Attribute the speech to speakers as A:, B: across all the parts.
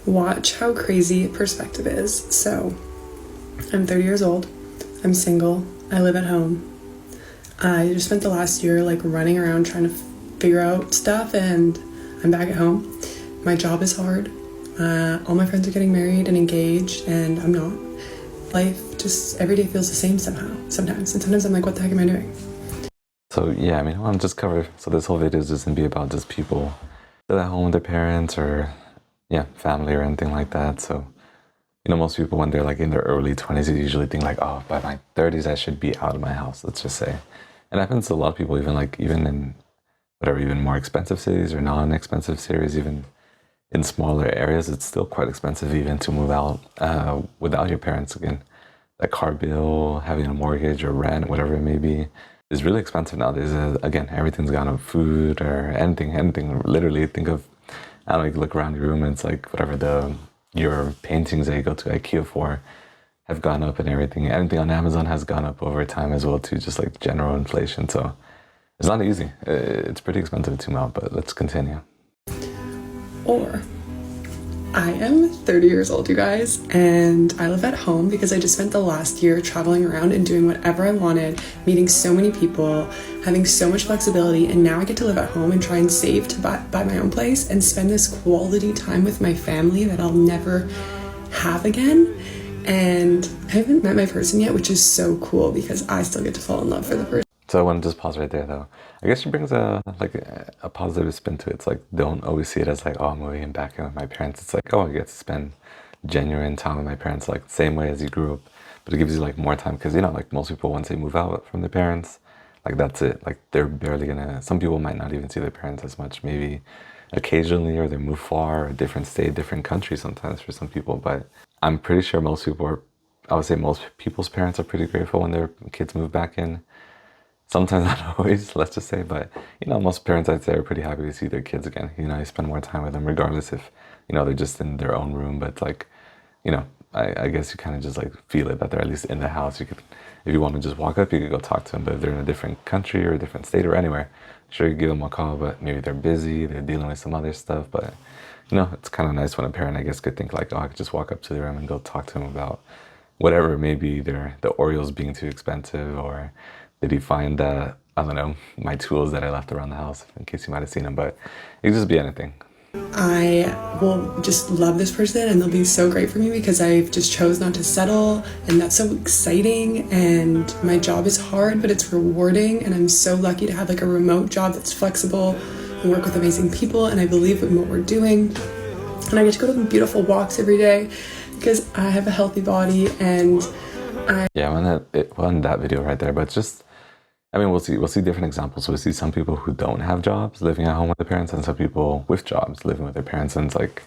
A: Watch how crazy perspective is. So, I'm 30 years old. I'm single. I live at home. I just spent the last year like running around trying to figure out stuff, and I'm back at home. My job is hard. All my friends are getting married and engaged, and I'm not. Life just every day feels the same sometimes. And sometimes I'm like, what the heck am I doing?
B: So yeah, I mean, I want to just cover, so this whole video is just gonna be about just people that are at home with their parents or yeah, family or anything like that. So, you know, most people when they're like in their early 20s, they usually think like, oh, by my 30s, I should be out of my house, let's just say. And it happens to a lot of people, even in whatever, even more expensive cities or non-expensive cities, even in smaller areas, it's still quite expensive even to move out without your parents. Again, that car bill, having a mortgage or rent, whatever it may be, is really expensive nowadays. Again, everything's gone up, food or anything. Literally, think of, I don't know, you look around your room and it's like whatever your paintings that you go to IKEA for have gone up and everything. Anything on Amazon has gone up over time as well too, just like general inflation. So it's not easy. It's pretty expensive to move out, but let's continue.
A: Or I am 30 years old, you guys, and I live at home because I just spent the last year traveling around and doing whatever I wanted, meeting so many people, having so much flexibility, and now I get to live at home and try and save to buy my own place and spend this quality time with my family that I'll never have again. And I haven't met my person yet, which is so cool because I still get to fall in love for the first.
B: So I want to just pause right there though. I guess she brings a positive spin to it. It's like, don't always see it as like, oh, I'm moving back in with my parents. It's like, oh, I get to spend genuine time with my parents, like same way as you grew up. But it gives you like more time because, you know, like most people, once they move out from their parents, like that's it. Like they're barely gonna, some people might not even see their parents as much, maybe occasionally, or they move far, a different state, different country sometimes for some people. But I'm pretty sure most people are, I would say most people's parents are pretty grateful when their kids move back in. Sometimes not always, let's just say, but you know, most parents I'd say are pretty happy to see their kids again. You know, you spend more time with them regardless if, you know, they're just in their own room, but like, you know, I guess you kind of just like feel it that they're at least in the house. You could, if you want to just walk up, you could go talk to them, but if they're in a different country or a different state or anywhere, sure, you give them a call, but maybe they're busy, they're dealing with some other stuff, but you know, it's kind of nice when a parent, I guess, could think like, oh, I could just walk up to their room and go talk to them about whatever, maybe the Oreos being too expensive, or did he find that, I don't know, my tools that I left around the house, in case you might have seen them, but it could just be anything.
A: I will just love this person and they'll be so great for me because I've just chose not to settle, and that's so exciting. And my job is hard, but it's rewarding, and I'm so lucky to have like a remote job that's flexible and work with amazing people, and I believe in what we're doing. And I get to go to beautiful walks every day because I have a healthy body, and
B: yeah, on that video right there, but just, I mean, we'll see different examples. We'll see some people who don't have jobs living at home with their parents, and some people with jobs living with their parents. And it's like,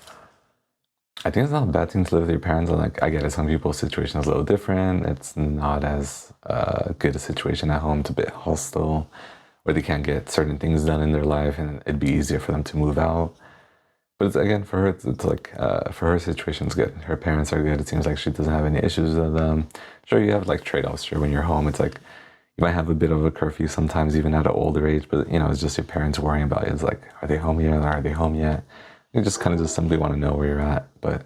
B: I think it's not a bad thing to live with your parents. And like, I get it, some people's situation is a little different. It's not as good a situation at home. It's a bit hostile, or they can't get certain things done in their life, and it'd be easier for them to move out. But it's, again, for her, it's like, for her situation's good. Her parents are good. It seems like she doesn't have any issues with them. Sure, you have like trade-offs. Sure, when you're home, it's like, you might have a bit of a curfew sometimes, even at an older age, but you know, it's just your parents worrying about it. It's like, are they home yet? Are they home yet? You just kind of just simply want to know where you're at, but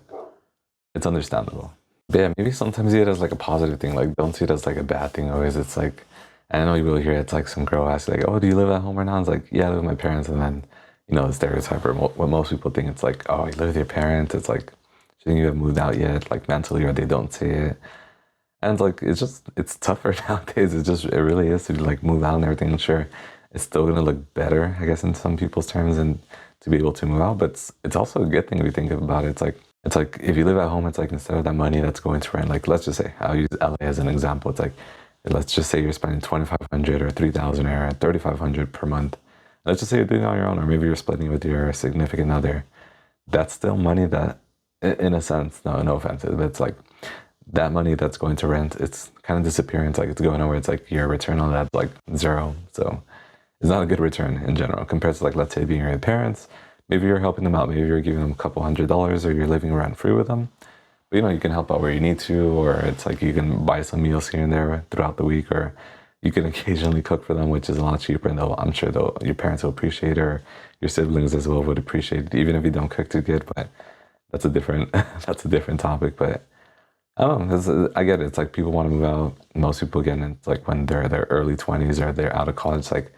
B: it's understandable. But yeah, maybe sometimes see it as like a positive thing. Like, don't see it as like a bad thing always. It's like, I know you will hear it's like some girl asks like, oh, do you live at home or not? It's like, yeah, I live with my parents. And then, you know, the stereotype or what most people think, it's like, oh, you live with your parents. It's like, shouldn't you have moved out yet? Like mentally, or they don't say it. And it's like, it's tougher nowadays. It really is to like move out and everything. Sure, it's still gonna look better, I guess, in some people's terms, and to be able to move out. But it's also a good thing if you think about it. It's like if you live at home, it's like instead of that money that's going to rent, like let's just say, I'll use LA as an example. It's like, let's just say you're spending $2,500 or $3,000 or $3,500 per month. Let's just say you're doing it on your own, or maybe you're splitting it with your significant other. That's still money that, in a sense, no offense, but it's like, that money that's going to rent, it's kind of disappearing. It's like it's going nowhere. It's like your return on that's like zero. So it's not a good return in general compared to like, let's say being your parents. Maybe you're helping them out. Maybe you're giving them a couple $100s, or you're living rent free with them. But you know, you can help out where you need to, or it's like you can buy some meals here and there throughout the week, or you can occasionally cook for them, which is a lot cheaper. And I'm sure your parents will appreciate it, or your siblings as well would appreciate it, even if you don't cook too good. But that's a different that's a different topic. But I don't know. I get it. It's like people want to move out. Most people, again, it's like when they're in their early 20s or they're out of college, like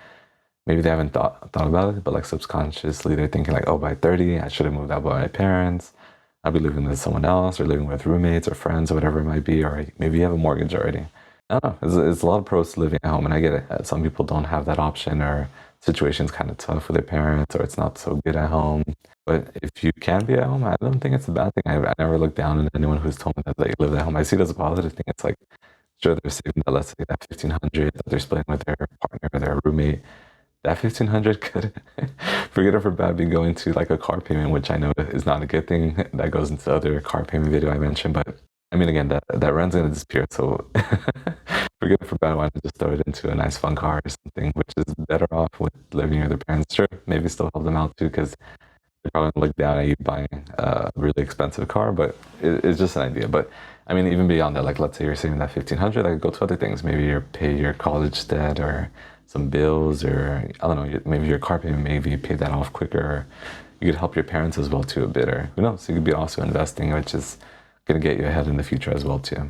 B: maybe they haven't thought about it, but like subconsciously they're thinking like, oh, by 30, I should have moved out by my parents. I'll be living with someone else or living with roommates or friends or whatever it might be. Or maybe you have a mortgage already. I don't know. It's a lot of pros to living at home, and I get it. Some people don't have that option, or situation's kind of tough with their parents, or it's not so good at home. But if you can be at home, I don't think it's a bad thing. I never look down on anyone who's told me that they live at home. I see it as a positive thing. It's like, sure, they're saving that, let's say that 1500 that they're splitting with their partner or their roommate. That 1500 could, forget it for bad, be going to like a car payment, which I know is not a good thing. That goes into the other car payment video I mentioned. But I mean, again, that rent's gonna disappear. So forget it for bad. Why not just throw it into a nice fun car or something, which is better off with living with their parents. Sure, maybe still help them out too, because they're probably gonna look down at you buying a really expensive car, but it's just an idea. But I mean, even beyond that, like let's say you're saving that 1500, I could go to other things. Maybe you pay your college debt or some bills, or I don't know, maybe your car payment, maybe you pay that off quicker. You could help your parents as well too a bit, or who knows, you could be also investing, which is gonna get you ahead in the future as well too.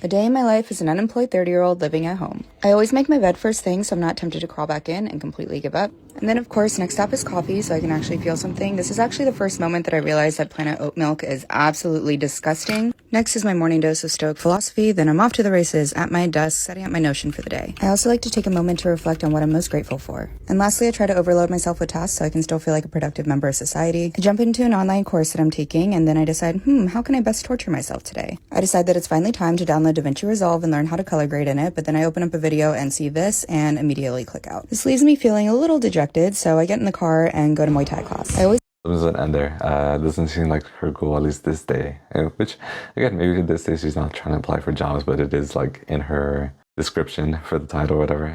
C: A day in my life as an unemployed 30-year-old living at home. I always make my bed first thing so I'm not tempted to crawl back in and completely give up. And then of course, next stop is coffee so I can actually feel something. This is actually the first moment that I realized that Planet Oat Milk is absolutely disgusting. Next is my morning dose of Stoic philosophy, then I'm off to the races at my desk, setting up my notion for the day. I also like to take a moment to reflect on what I'm most grateful for. And lastly, I try to overload myself with tasks so I can still feel like a productive member of society. I jump into an online course that I'm taking, and then I decide, how can I best torture myself today? I decide that it's finally time to download DaVinci Resolve and learn how to color grade in it, but then I open up a video and see this and immediately click out. This leaves me feeling a little dejected, so I get in the car and go to Muay Thai class. I always
B: Doesn't end there. Doesn't seem like her goal, at least this day. Which, again, maybe this day she's not trying to apply for jobs, but it is like in her description for the title or whatever.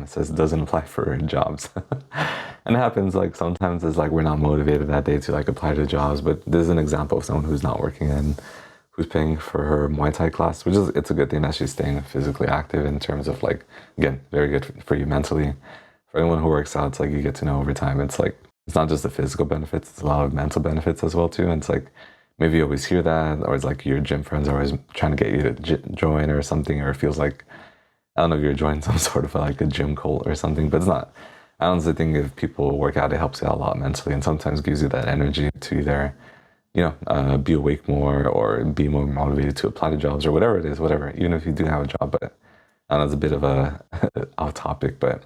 B: It says doesn't apply for jobs. And it happens like sometimes it's like we're not motivated that day to like apply to jobs, but this is an example of someone who's not working and who's paying for her Muay Thai class, which is, it's a good thing that she's staying physically active in terms of like, again, very good for you mentally. For anyone who works out, it's like you get to know over time. It's like, it's not just the physical benefits, it's a lot of mental benefits as well too. And it's like, maybe you always hear that, or it's like your gym friends are always trying to get you to join or something, or it feels like, I don't know if you're joining some sort of like a gym cult or something, but it's not. I honestly think if people work out, it helps you out a lot mentally and sometimes gives you that energy to either, be awake more or be more motivated to apply to jobs or whatever it is, whatever, even if you do have a job. But I know it's a bit of a off topic, but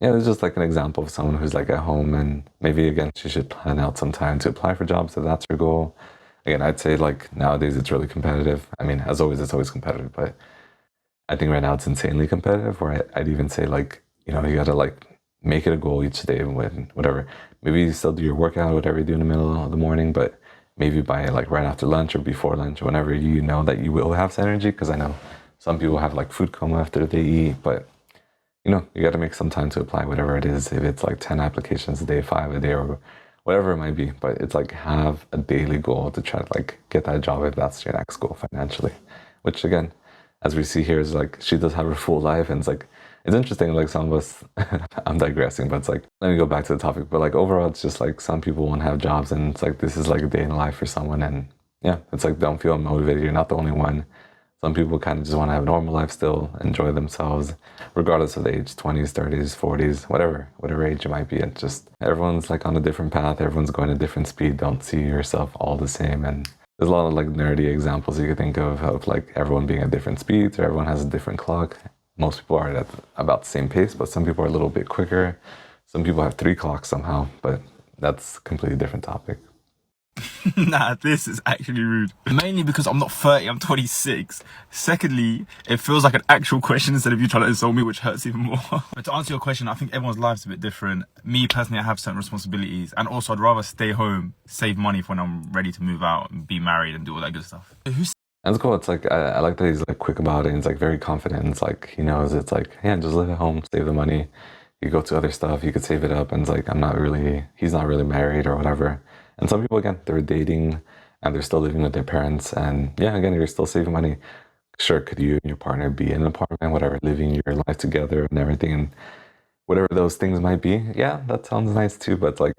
B: yeah, it's just like an example of someone who's like at home and maybe again, she should plan out some time to apply for jobs if that's her goal. Again, I'd say like nowadays it's really competitive. I mean, as always, it's always competitive, but I think right now it's insanely competitive, where I'd even say like, you gotta like make it a goal each day with whatever. Maybe you still do your workout, whatever you do in the middle of the morning, but maybe by like right after lunch or before lunch, whenever you know that you will have some energy, because I know some people have like food coma after they eat, but you got to make some time to apply whatever it is. If it's like 10 applications a day, 5 a day, or whatever it might be, but it's like have a daily goal to try to like get that job if that's your next goal financially, which again, as we see here, is like she does have her full life, and it's like, it's interesting, like some of us, I'm digressing, but it's like, let me go back to the topic, but like overall, it's just like some people won't have jobs, and it's like, this is like a day in life for someone, and yeah, it's like, don't feel motivated, you're not the only one. Some people kind of just want to have a normal life still, enjoy themselves, regardless of the age, 20s, 30s, 40s, whatever age it might be. It's just, everyone's like on a different path, everyone's going at a different speed, don't see yourself all the same, and there's a lot of like nerdy examples you could think of like everyone being at different speeds, or everyone has a different clock. Most people are at about the same pace, but some people are a little bit quicker. Some people have 3 clocks somehow, but that's a completely different topic.
D: Nah, this is actually rude. Mainly because I'm not 30, I'm 26. Secondly, it feels like an actual question instead of you trying to insult me, which hurts even more. But to answer your question, I think everyone's life's a bit different. Me, personally, I have certain responsibilities. And also, I'd rather stay home, save money for when I'm ready to move out and be married and do all that good stuff.
B: That's cool. It's like, I like that he's like quick about it. And he's like very confident. It's like, he knows it's like, yeah, just live at home, save the money. You go to other stuff, you could save it up. And it's like, he's not really married or whatever. And some people, again, they're dating and they're still living with their parents. And yeah, again, you're still saving money. Sure, could you and your partner be in an apartment, whatever, living your life together and everything, and whatever those things might be? Yeah, that sounds nice too. But like,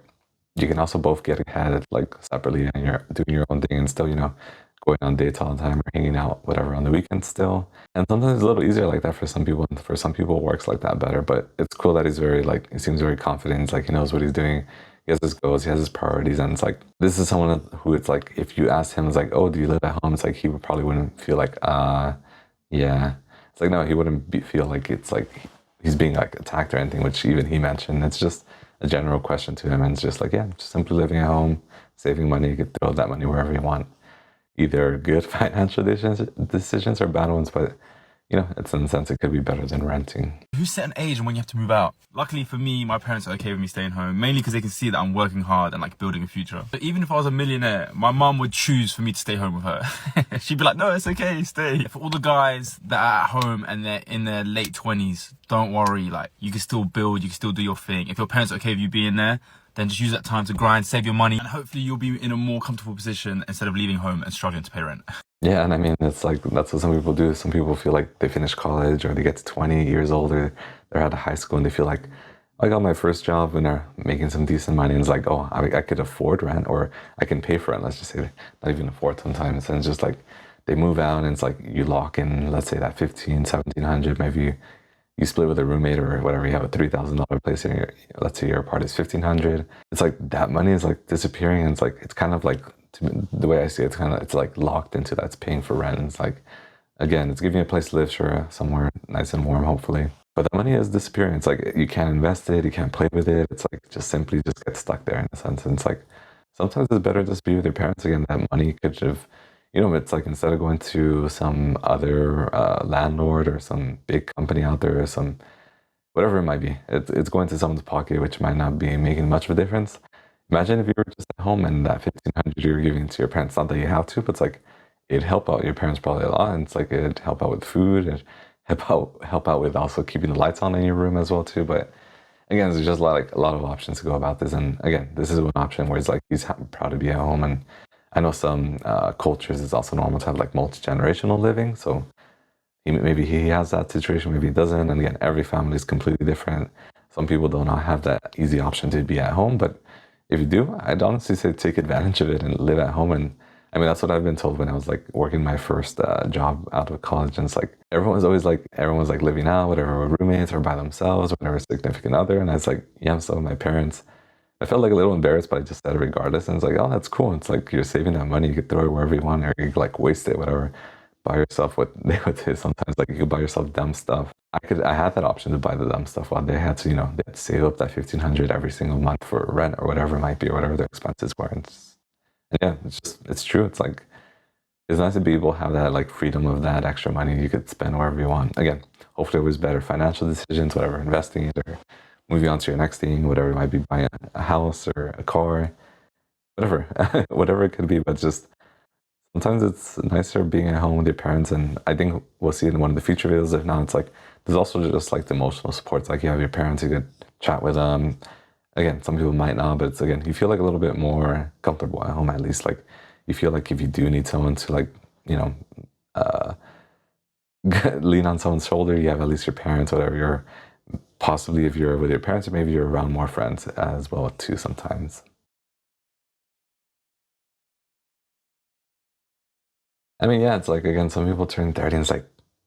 B: you can also both get ahead like separately and you're doing your own thing and still, going on dates all the time or hanging out, whatever, on the weekends still. And sometimes it's a little easier like that for some people. And for some people, it works like that better. But it's cool that he's very, like, he seems very confident. It's like he knows what he's doing. He has his goals, he has his priorities. And it's like, this is someone who it's like, if you asked him, it's like, oh, do you live at home? It's like, he probably wouldn't feel like, yeah. It's like, no, he wouldn't feel like it's like he's being like attacked or anything, which even he mentioned. It's just a general question to him. And it's just like, yeah, just simply living at home, saving money. You could throw that money wherever you want. Either good financial decisions or bad ones, but it's in a sense it could be better than renting.
D: Who's set an age and when you have to move out? Luckily for me, my parents are okay with me staying home, mainly because they can see that I'm working hard and like building a future. But even if I was a millionaire, my mum would choose for me to stay home with her. She'd be like, no, it's okay, stay. For all the guys that are at home and they're in their late 20s, don't worry, like you can still build, you can still do your thing. If your parents are okay with you being there, then just use that time to grind, save your money, and hopefully you'll be in a more comfortable position instead of leaving home and struggling to pay rent.
B: Yeah, and I mean, it's like, that's what some people do. Some people feel like they finish college or they get to 20 years old or they're out of high school and they feel like, I got my first job and they're making some decent money. And it's like, oh, I could afford rent or I can pay for it. Let's just say not even afford sometimes. And it's just like, they move out and it's like you lock in, let's say that 1,700, maybe you split with a roommate or whatever, you have a $3,000 place and let's say your part is 1,500. It's like that money is like disappearing and it's like, it's kind of like, the way I see it, it's like locked into that's paying for rent. And it's like, again, it's giving you a place to live, sure, somewhere nice and warm, hopefully. But that money is disappearing. It's like, you can't invest it, you can't play with it. It's like, just simply just get stuck there in a sense. And it's like, sometimes it's better just be with your parents again. That money could have, it's like instead of going to some other landlord or some big company out there or some, whatever it might be, it's going to someone's pocket, which might not be making much of a difference. Imagine if you were just at home and that 1,500 you were giving to your parents, not that you have to, but it's like, it'd help out your parents probably a lot. And it's like, it'd help out with food, it'd help out with also keeping the lights on in your room as well too. But again, there's just a lot of options to go about this. And again, this is one option where it's like, he's proud to be at home. And I know some cultures, it's also normal to have like multi-generational living. So maybe he has that situation, maybe he doesn't. And again, every family is completely different. Some people do not have that easy option to be at home, but if you do, I'd honestly say take advantage of it and live at home. And I mean, that's what I've been told when I was like working my first job out of college. And it's like, everyone's like living out, whatever, with roommates or by themselves, or whatever, significant other. And I was like, yeah, I'm still with my parents. I felt like a little embarrassed, but I just said it regardless. And it's like, oh, that's cool. It's like, you're saving that money. You could throw it wherever you want or you could like waste it, whatever. Buy yourself what they would say sometimes, like you could buy yourself dumb stuff. I had that option to buy the dumb stuff while they had to, they had to save up that 1,500 every single month for rent or whatever it might be or whatever their expenses were. And yeah, it's true. It's like, it's nice to be able to have that like freedom of that extra money you could spend wherever you want. Again, hopefully it was better financial decisions, whatever, investing it or moving on to your next thing, whatever it might be, buying a house or a car, whatever, whatever it could be, but just sometimes it's nicer being at home with your parents. And I think we'll see it in one of the future videos. If not, it's like, there's also just like the emotional support. It's like you have your parents, you could chat with them. Again, some people might not, but it's again, you feel like a little bit more comfortable at home, at least. Like you feel like if you do need someone to like, lean on someone's shoulder, you have at least your parents, whatever. You're possibly, if you're with your parents, or maybe you're around more friends as well too sometimes. I mean, yeah, it's like, again, some people turn 30 and it's like,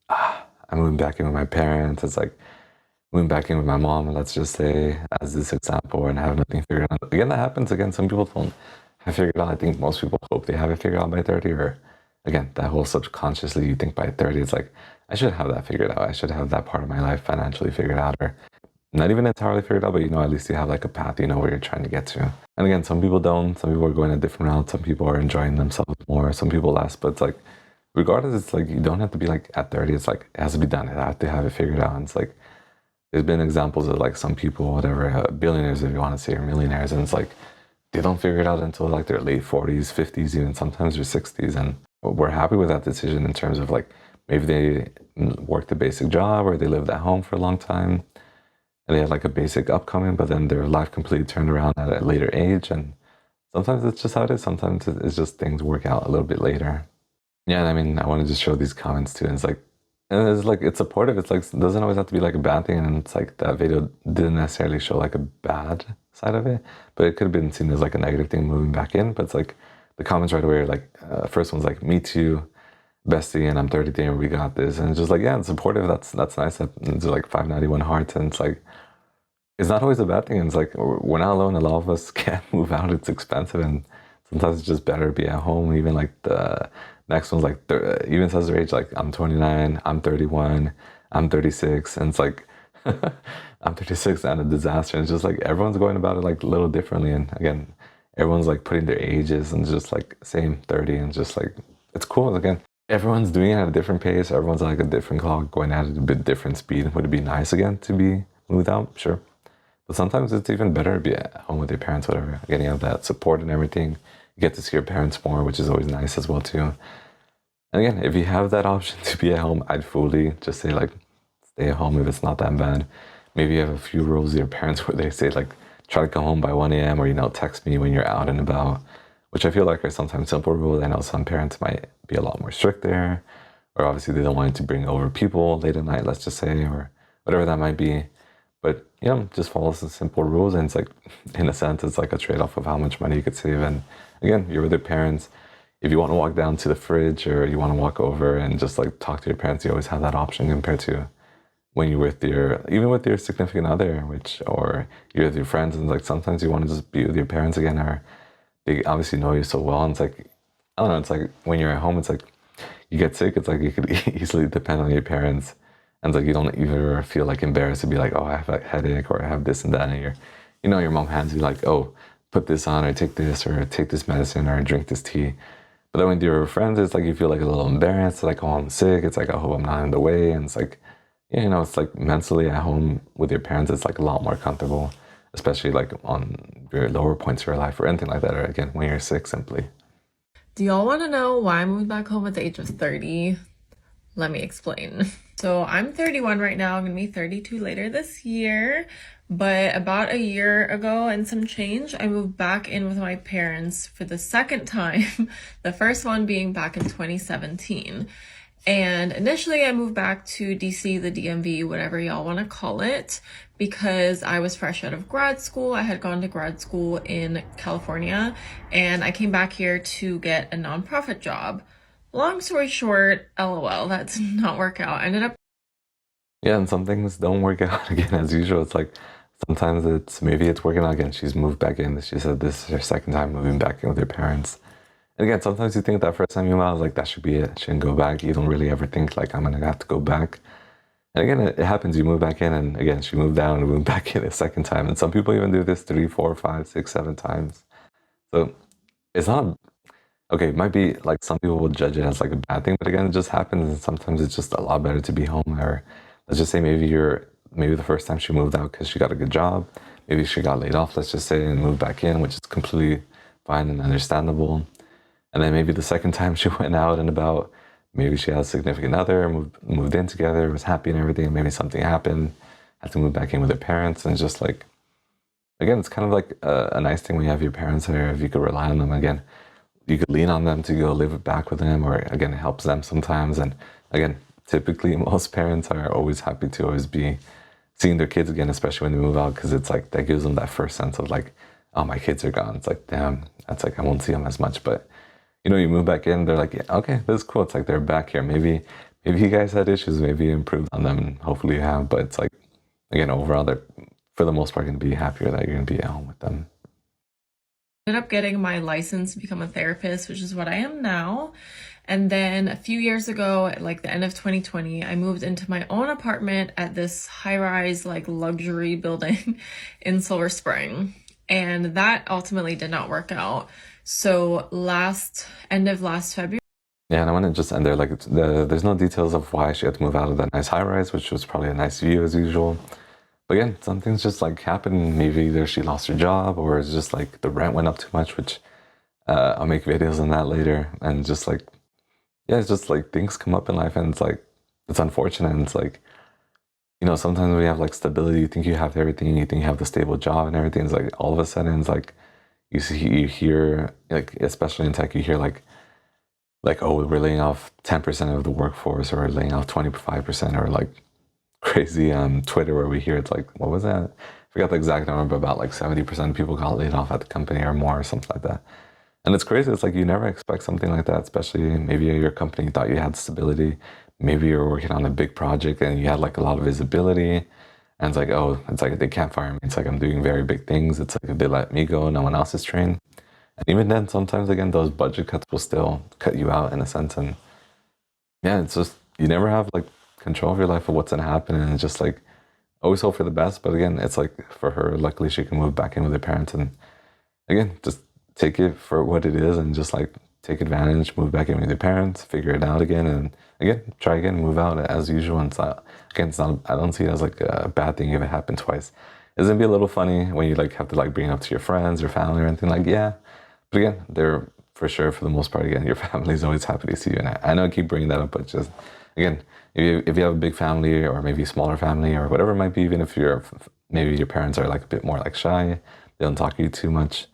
B: I'm moving back in with my parents. It's like moving back in with my mom, let's just say, as this example, and have nothing figured out. Again, that happens. Again, some people don't have figured out. I think most people hope they have it figured out by 30, or again, that whole subconsciously you think by 30, it's like, I should have that figured out. I should have that part of my life financially figured out, or not even entirely figured out, but at least you have like a path, where you're trying to get to. And again, some people don't. Some people are going a different route. Some people are enjoying themselves more. Some people less. But it's like, regardless, it's like, you don't have to be like at 30. It's like, it has to be done. I have to have it figured out. And it's like, there's been examples of like some people, whatever, billionaires, if you want to say, or millionaires. And it's like, they don't figure it out until like their late 40s, 50s, even sometimes their 60s. And we're happy with that decision in terms of like, maybe they worked a basic job or they lived at home for a long time. And they had like a basic upcoming, but then their life completely turned around at a later age. And sometimes it's just how it is. Sometimes it's just things work out a little bit later. Yeah, and I mean, I want to just show these comments too. And it's like, it's supportive. It's like, it doesn't always have to be like a bad thing. And it's like, that video didn't necessarily show like a bad side of it, but it could have been seen as like a negative thing moving back in. But it's like the comments right away are like, first one's like, me too, bestie, and I'm 33 and we got this. And it's just like, yeah, it's supportive. That's nice. It's like 591 hearts. And it's like, it's not always a bad thing. It's like, we're not alone. A lot of us can't move out. It's expensive. And sometimes it's just better to be at home. Even like the next one's like, even says their age, like I'm 29, I'm 31, I'm 36. And it's like, I'm 36 and a disaster. And it's just like, everyone's going about it like a little differently. And again, everyone's like putting their ages and just like same 30 and just like, it's cool. Again, everyone's doing it at a different pace. Everyone's like a different clock, going at it a bit different speed. Would it be nice again to be moved out? Sure. But sometimes it's even better to be at home with your parents, whatever. Again, you have that support and everything. You get to see your parents more, which is always nice as well too. And again, if you have that option to be at home, I'd fully just say like, stay at home if it's not that bad. Maybe you have a few rules with your parents where they say like, try to come home by 1 a.m. or, you know, text me when you're out and about, which I feel like are sometimes simple rules. I know some parents might be a lot more strict there, or obviously they don't want you to bring over people late at night, let's just say, or whatever that might be. But, you know, just follow some simple rules. And it's like, in a sense, it's like a trade-off of how much money you could save. And again, you're with your parents. If you want to walk down to the fridge or you want to walk over and just like talk to your parents, you always have that option compared to when you're with even with your significant other, or you're with your friends. And like, sometimes you want to just be with your parents again, or they obviously know you so well. And it's like, I don't know, it's like when you're at home, it's like you get sick, it's like you could easily depend on your parents. And it's like you don't even feel like embarrassed to be like, oh, I have a headache or I have this and that. And your mom hands you like, oh, put this on or take this medicine or drink this tea. But then with your friends, it's like you feel like a little embarrassed, like, oh, I'm sick. It's like, I hope I'm not in the way. And it's like, yeah, it's like mentally at home with your parents, it's like a lot more comfortable, especially like on your lower points of your life or anything like that. Or again, when you're sick, simply.
E: Do y'all want to know why I moved back home at the age of 30? Let me explain. So I'm 31 right now. I'm going to be 32 later this year. But about a year ago and some change, I moved back in with my parents for the second time. The first one being back in 2017. And initially I moved back to DC, the DMV, whatever y'all want to call it, because I was fresh out of grad school. I had gone to grad school in California and I came back here to get a nonprofit job. Long story short, LOL, that did not work out. I ended up.
B: Yeah, and some things don't work out again as usual. It's like sometimes maybe it's working out again. She's moved back in. She said this is her second time moving back in with her parents. And again, sometimes you think that first time you move out, like that should be it. Shouldn't go back. You don't really ever think like I'm gonna have to go back. And again, it happens. You move back in, and again, she moved down and moved back in a second time. And some people even do this 3, 4, 5, 6, 7 times. So it's not okay. It might be like some people will judge it as like a bad thing, but again, it just happens. And sometimes it's just a lot better to be home. Or let's just say maybe the first time she moved out because she got a good job. Maybe she got laid off, let's just say, and moved back in, which is completely fine and understandable. And then maybe the second time she went out and about, maybe she had a significant other, moved in together, was happy and everything, and maybe something happened, had to move back in with her parents. And just like, again, it's kind of like a nice thing when you have your parents there, if you could rely on them. Again, you could lean on them to go live back with them, or again, it helps them sometimes. And again, typically most parents are always happy to always be seeing their kids again, especially when they move out, because it's like, that gives them that first sense of like, oh, my kids are gone. It's like, damn, that's like, I won't see them as much. But you move back in, they're like, yeah, okay, this is cool. It's like they're back here. Maybe you guys had issues, maybe you improved on them, and hopefully you have. But it's like, again, overall, they're for the most part going to be happier that you're going to be at home with them.
E: Ended up getting my license to become a therapist, which is what I am now. And then a few years ago, at like the end of 2020, I moved into my own apartment at this high-rise like luxury building in Silver Spring. And that ultimately did not work out. So end of last February.
B: Yeah, and I want to just end there. Like, there's no details of why she had to move out of that nice high-rise, which was probably a nice view as usual. But again, some things just like happen. Maybe either she lost her job, or it's just like the rent went up too much, which I'll make videos on that later. And just like, yeah, it's just like things come up in life, and it's like, it's unfortunate. And it's like, sometimes when you have like stability, you think you have everything, you think you have the stable job and everything. It's like all of a sudden, it's like you hear, like, especially in tech, you hear like, oh, we're laying off 10% of the workforce, or we're laying off 25%, or like crazy Twitter where we hear it's like, what was that? forgot the exact number, but about like 70% of people got laid off at the company or more or something like that. And it's crazy. It's like you never expect something like that, especially maybe your company thought you had stability. Maybe you're working on a big project and you had like a lot of visibility. And it's like, oh, it's like they can't fire me. It's like I'm doing very big things. It's like if they let me go, no one else is trained. And even then, sometimes again, those budget cuts will still cut you out in a sense. And yeah, it's just you never have like control of your life of what's gonna happen. And it's just like always hope for the best. But again, it's like for her, luckily she can move back in with her parents and again, just take it for what it is and just like take advantage, move back in with your parents, figure it out again, and again, try again, move out as usual. And it's not, again, it's not, I don't see it as like a bad thing if it happened twice. It's gonna be a little funny when you like have to like bring it up to your friends or family or anything like, yeah. But again, they're for sure, for the most part, again, your family is always happy to see you. And I know I keep bringing that up, but just, again, if you have a big family or maybe a smaller family or whatever it might be, even if you're, maybe your parents are like a bit more like shy, they don't talk to you too much,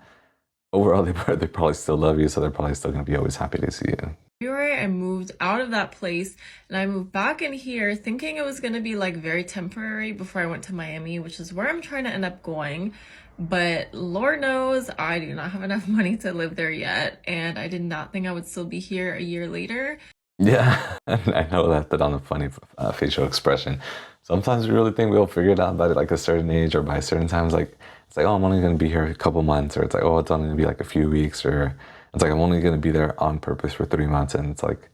B: overall, they probably still love you, so they're probably still going to be always happy to see you.
E: February, I moved out of that place and I moved back in here thinking it was going to be like very temporary before I went to Miami, which is where I'm trying to end up going. But Lord knows I do not have enough money to live there yet. And I did not think I would still be here a year later.
B: Yeah, I know that on a funny facial expression. Sometimes we really think we'll figure it out by like a certain age or by certain times. Like it's like, oh, I'm only going to be here a couple months, or it's like, oh, it's only going to be like a few weeks, or it's like I'm only going to be there on purpose for 3 months, and it's like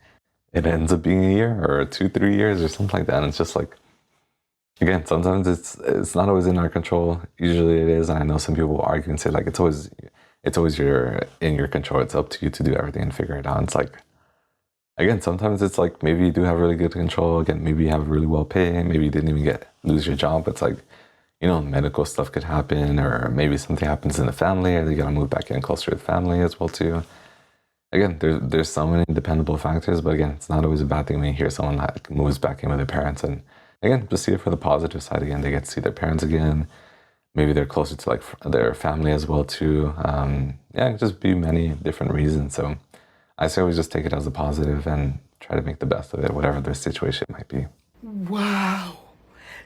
B: it ends up being a year or 2-3 years or something like that. And it's just like, again, sometimes it's not always in our control. Usually it is, and I know some people will argue and say like it's always in your control. It's up to you to do everything and figure it out. And it's like, again, sometimes it's like maybe you do have really good control. Again, maybe you have really well pay. Maybe you didn't even lose your job. It's like, you know, medical stuff could happen, or maybe something happens in the family, or they gotta move back in closer to the family as well too. Again, there's so many dependable factors, but again, it's not always a bad thing when you hear someone that moves back in with their parents. And again, just see it for the positive side. Again, they get to see their parents again. Maybe they're closer to like their family as well too. Yeah, it could just be many different reasons. So I say always just take it as a positive and try to make the best of it, whatever the situation might be.
F: Wow,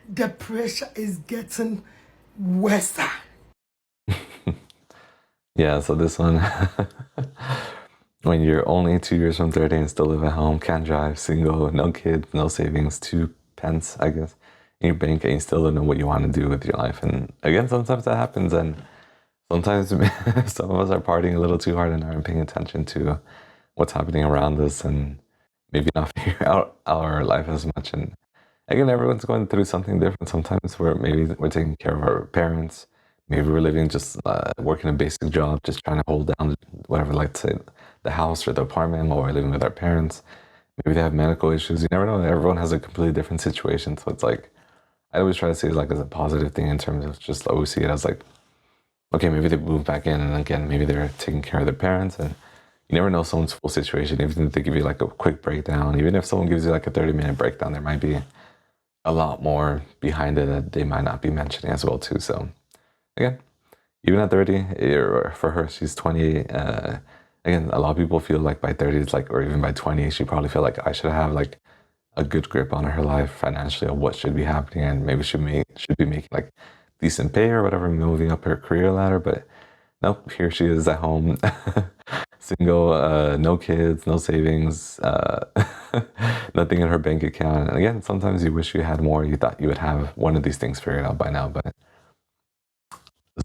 F: the pressure is getting worse.
B: Yeah, so this one, when you're only 2 years from 30 and still live at home, can't drive, single, no kids, no savings, 2 pence, I guess, in your bank, and you still don't know what you want to do with your life. And again, sometimes that happens, and sometimes some of us are partying a little too hard and aren't paying attention to what's happening around us and maybe not figure out our life as much. And again, everyone's going through something different. Sometimes maybe we're taking care of our parents. Maybe we're living just working a basic job, just trying to hold down whatever, like say the house or the apartment while we're living with our parents. Maybe they have medical issues. You never know. Everyone has a completely different situation. So it's like, I always try to see it like as a positive thing in terms of just always see it as like, okay, maybe they move back in, and again, maybe they're taking care of their parents, and you never know someone's full situation. Even if they give you like a quick breakdown, even if someone gives you like a 30-minute breakdown, there might be a lot more behind it that they might not be mentioning as well too. So again, even at 30, or for her, she's 28. Again, a lot of people feel like by 30, it's like, or even by 20, she probably feel like I should have like a good grip on her life financially of what should be happening, and maybe should be making like decent pay or whatever, moving up her career ladder. But nope, here she is at home, single, no kids, no savings, nothing in her bank account. And again, sometimes you wish you had more. You thought you would have one of these things figured out by now, but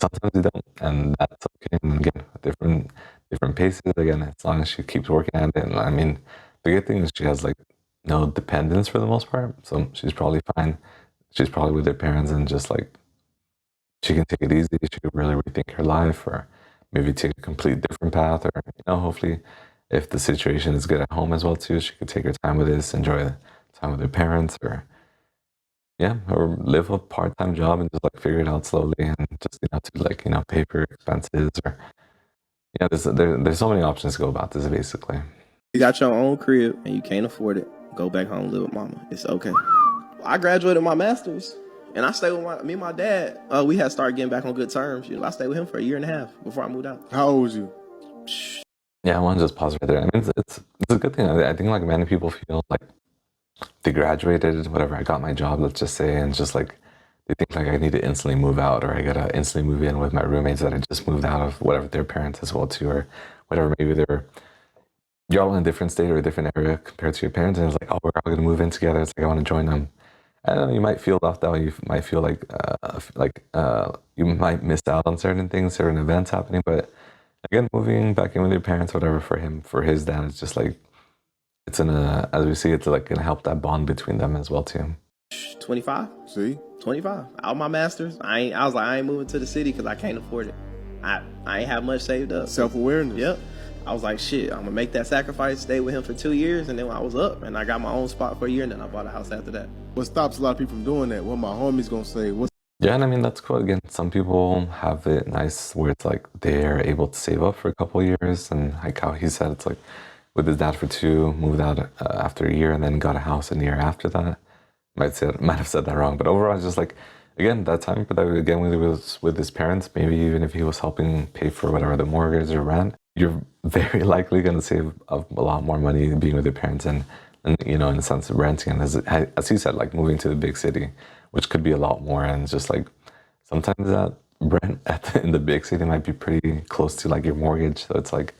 B: sometimes you don't, and that's okay. And again, different paces. Again, as long as she keeps working at it. And I mean, the good thing is she has like no dependence for the most part, so she's probably fine. She's probably with her parents, and just like she can take it easy. She could really rethink her life, or maybe take a complete different path, or hopefully, if the situation is good at home as well too, she could take her time with this, enjoy the time with her parents, or live a part-time job and just like figure it out slowly, and just to like pay for expenses, or there's so many options to go about this basically.
G: You got your own crib and you can't afford it, go back home, live with mama. It's okay. I graduated my master's and I stayed with me and my dad. We had started getting back on good terms. I stayed with him for 1.5 years before I moved out.
F: How old was you?
B: Yeah, I want to just pause right there. I mean, it's a good thing. I think like many people feel like they graduated, whatever, I got my job, let's just say, and just like they think like I need to instantly move out, or I gotta instantly move in with my roommates that I just moved out of, whatever, their parents as well too, or whatever. Maybe you're all in a different state or a different area compared to your parents, and it's like, oh, we're all gonna move in together. It's like I want to join them. I don't know, you might feel left out. You might feel like you might miss out on certain things, certain events happening. But again, moving back in with your parents, whatever, for his dad, it's just like it's as we see, it's like gonna help that bond between them as well too.
G: 25.
F: See?
G: 25. All my masters. I was like, I ain't moving to the city because I can't afford it. I ain't have much saved up.
F: Self-awareness.
G: Yep. I was like, shit, I'm gonna make that sacrifice, stay with him for 2 years, and then when I was up, and I got my own spot for a year, and then I bought a house after that.
F: What stops a lot of people from doing that? What my homies gonna say?
B: Yeah, and I mean that's cool. Again, some people have it nice where it's like they're able to save up for a couple of years, and like how he said, it's like with his dad for 2, moved out after a year, and then got a house a year after that. Might have said that wrong, but overall, it's just like, again, that time, but again, when he was with his parents, maybe even if he was helping pay for whatever the mortgage or rent, you're very likely going to save a lot more money being with your parents and you know, in the sense of renting, and as he said, like moving to the big city, which could be a lot more, and it's just like sometimes that rent in the big city might be pretty close to like your mortgage, so it's like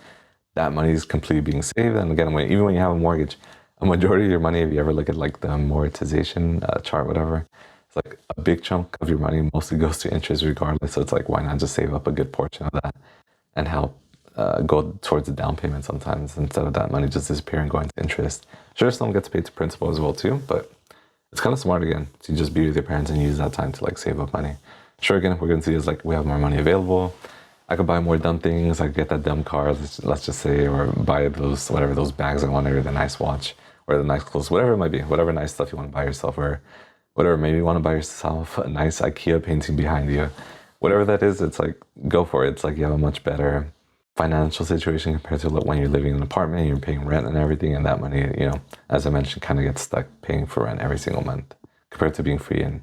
B: that money is completely being saved. And again, even when you have a mortgage, a majority of your money, if you ever look at like the amortization chart, whatever, it's like a big chunk of your money mostly goes to interest regardless. So it's like, why not just save up a good portion of that and help go towards the down payment sometimes, instead of that money just disappearing going to interest. Sure, some gets paid to principal as well too, but it's kind of smart again to just be with your parents and use that time to like save up money. Sure, again, we're gonna see is like we have more money available. I could buy more dumb things. I could get that dumb car, let's just say, or buy those bags I wanted, or the nice watch, or the nice clothes, whatever it might be, whatever nice stuff you want to buy yourself, or whatever, maybe you want to buy yourself a nice IKEA painting behind you. Whatever that is, it's like, go for it. It's like you have a much better financial situation compared to when you're living in an apartment, you're paying rent and everything, and that money, you know, as I mentioned, kind of gets stuck paying for rent every single month compared to being free and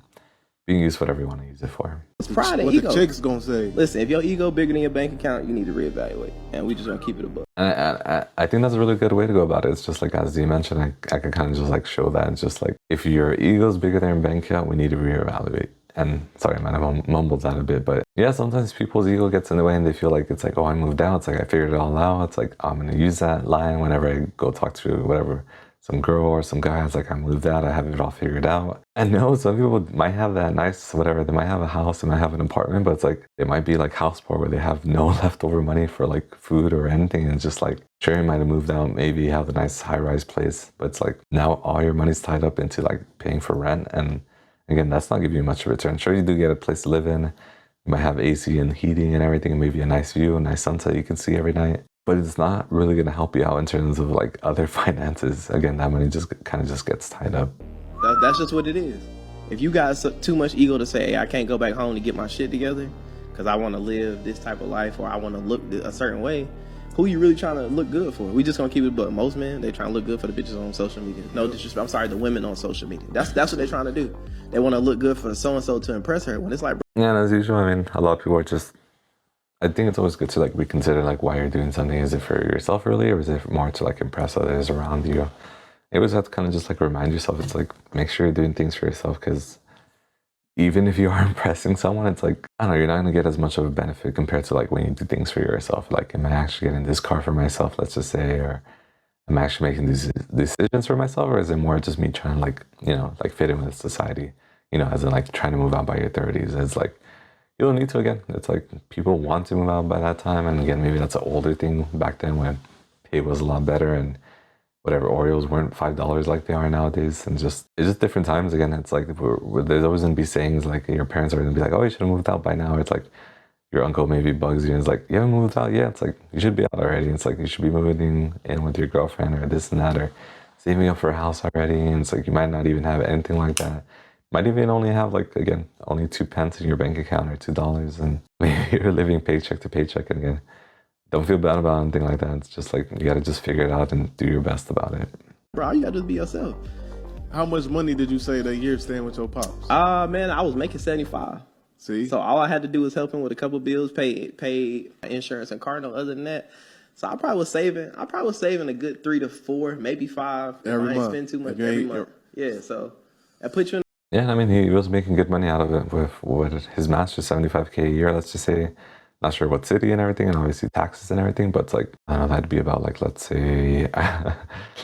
B: being used for whatever you want to use it for.
G: It's pride and
F: what
G: ego.
F: the chicks gonna say?
G: Listen, if your ego bigger than your bank account, you need to reevaluate, and we just gonna keep it above.
B: And I think that's a really good way to go about it. It's just like, as you mentioned, I could kind of just like show that. It's just like, if your ego is bigger than your bank account, we need to reevaluate. And sorry, I might have mumbled that a bit, but yeah, sometimes people's ego gets in the way and they feel like it's like, oh, I moved out. It's like, I figured it all out. It's like, I'm going to use that line whenever I go talk to whatever, some girl or some guy. It's like, I moved out. I have it all figured out. And no, some people might have that nice, whatever. They might have a house, they might have an apartment, but it's like, they might be like house poor where they have no leftover money for like food or anything. And it's just like, sure, you might have moved out, maybe you have a nice high-rise place, but it's like now all your money's tied up into like paying for rent. And again, that's not giving you much of a return. Sure, you do get a place to live in. You might have AC and heating and everything, and maybe a nice view, a nice sunset you can see every night. But it's not really going to help you out in terms of like other finances. Again, that money just kind of just gets tied up.
G: That's just what it is. If you got too much ego to say, hey, I can't go back home to get my shit together because I want to live this type of life, or I want to look a certain way, who you really trying to look good for? We just gonna keep it, but most men, they trying to look good for the bitches on social media. No disrespect, I'm sorry, the women on social media. That's what they're trying to do. They want to look good for so-and-so to impress her, when it's like,
B: Yeah, and as usual, I mean, a lot of people are just, I think it's always good to like reconsider like why you're doing something. Is it for yourself really, or is it more to like impress others around you? You always have to kind of just like remind yourself, it's like, make sure you're doing things for yourself, because even if you are impressing someone, it's like, I don't know, you're not going to get as much of a benefit compared to like when you do things for yourself. Like, am I actually getting this car for myself, let's just say, or am I actually making these decisions for myself, or is it more just me trying to like, you know, like fit in with society, you know, as in like trying to move out by your 30s. It's like, you don't need to, again. It's like people want to move out by that time. And again, maybe that's an older thing back then when pay was a lot better and whatever, Oreos weren't $5 like they are nowadays, and it's just different times. Again, it's like there's always gonna be sayings like your parents are gonna be like, oh, you should have moved out by now. It's like your uncle maybe bugs you and it's like, you haven't moved out yet. It's like, you should be out already. It's like, you should be moving in with your girlfriend or this and that, or saving up for a house already. And it's like, you might not even have anything like that. Might even only have like, again, only 2 pence in your bank account or $2, and maybe you're living paycheck to paycheck. And again, don't feel bad about anything like that. It's just like, you gotta just figure it out and do your best about it.
G: bro, you gotta just be yourself.
F: How much money did you say that year staying with your pops?
G: Man, I was making 75.
F: See?
G: So all I had to do was help him with a couple bills, pay insurance and car note. Other than that, so I probably was saving a good 3 to 4, maybe 5.
F: Every
G: I ain't
F: month.
G: spend too much
F: Okay.
G: every month. Yeah, so that puts you in
B: Yeah, I mean, he was making good money out of it with what his master's, 75K a year, let's just say. Not sure what city and everything, and obviously taxes and everything, but it's like, I don't know, that'd be about like, let's say,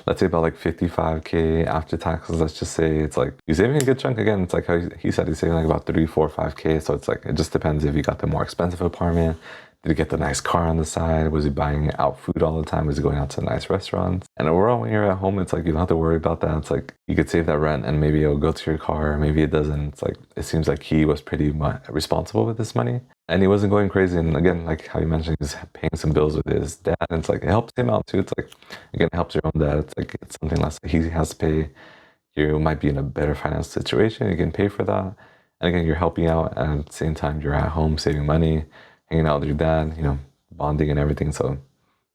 B: let's say about like 55K after taxes, let's just say. It's like, he's saving a good chunk. Again, it's like how he said he's saving like about 3, 4, 5K. So it's like, it just depends if he got the more expensive apartment. Did he get the nice car on the side? Was he buying out food all the time? Was he going out to nice restaurants? And overall, when you're at home, it's like you don't have to worry about that. It's like you could save that rent and maybe it'll go to your car, maybe it doesn't. It's like it seems like he was pretty responsible with this money. And he wasn't going crazy. And again, like how you mentioned, he's paying some bills with his dad. And it's like it helps him out too. It's like, again, it helps your own dad. It's like it's something less he has to pay. You might be in a better financial situation. You can pay for that. And again, you're helping out. And at the same time, you're at home saving money, hanging out with your dad, you know, bonding and everything. So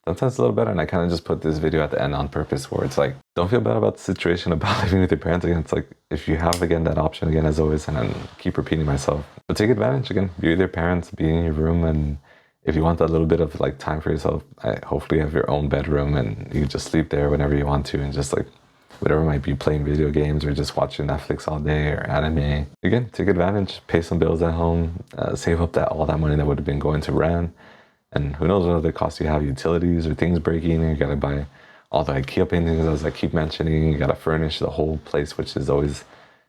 B: sometimes it's a little better. And I kind of just put this video at the end on purpose where it's like, don't feel bad about the situation about living with your parents. Again, it's like, if you have, again, that option, again, as always, and I keep repeating myself, but take advantage. Again, be with your parents, be in your room. And if you want that little bit of like time for yourself, hopefully you have your own bedroom and you just sleep there whenever you want to and just like, whatever it might be, playing video games or just watching Netflix all day or anime. Again, take advantage, pay some bills at home, save up all that money that would have been going to rent. And who knows what other costs you have, utilities or things breaking, and you gotta buy all the IKEA paintings, as I keep mentioning. You gotta furnish the whole place, which is always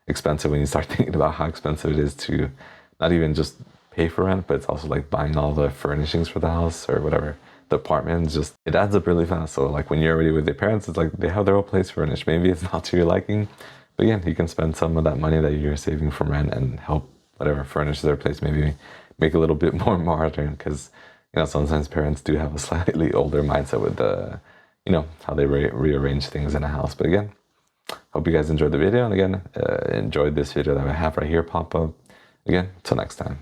B: expensive when you start thinking about how expensive it is to not even just pay for rent, but it's also like buying all the furnishings for the house or whatever. The apartment, just it adds up really fast. So like when you're already with your parents, it's like they have their own place furnished. Maybe it's not to your liking, but again, you can spend some of that money that you're saving from rent and help whatever furnish their place, maybe make a little bit more modern, because you know sometimes parents do have a slightly older mindset with the, you know, how they rearrange things in a house. But again, hope you guys enjoyed the video, and again, enjoyed this video that I have right here pop up. Again, till next time.